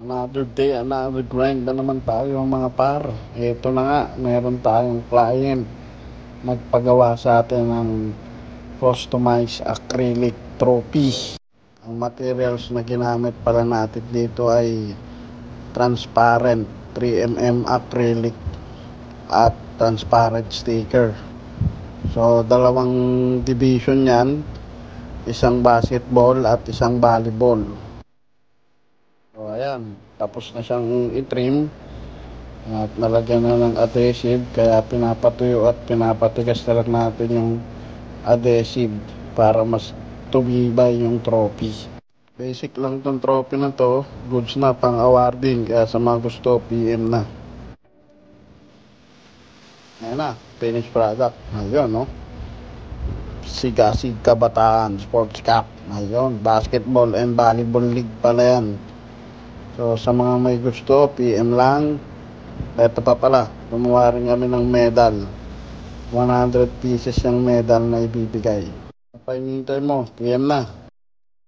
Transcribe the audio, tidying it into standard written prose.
Another day, another grind na naman tayo mga par. Ito na nga, meron tayong client nagpagawa sa atin ng customized acrylic trophy. Ang materials na ginamit pala natin dito ay transparent 3mm acrylic at transparent sticker. So, dalawang division yan, isang basketball at isang volleyball. So, ayan, tapos na siyang i-trim at nalagyan na ng adhesive, kaya pinapatuyo at pinapatigas na lang natin yung adhesive para mas tumibay yung trophy. Basic lang tong trophy na to, goods na pang awarding, kaya sa mga gusto PM na. Ayan na, finished product. Ayun, no? Sigasig Kabataan Sports Cup. Ayun, basketball and volleyball league pala yan. So sa mga may gusto, PM lang. Ito pa pala, gumawa rin kami ng medal. 100 pieces yung medal na ibibigay. Kapag hinihintay mo, PM na.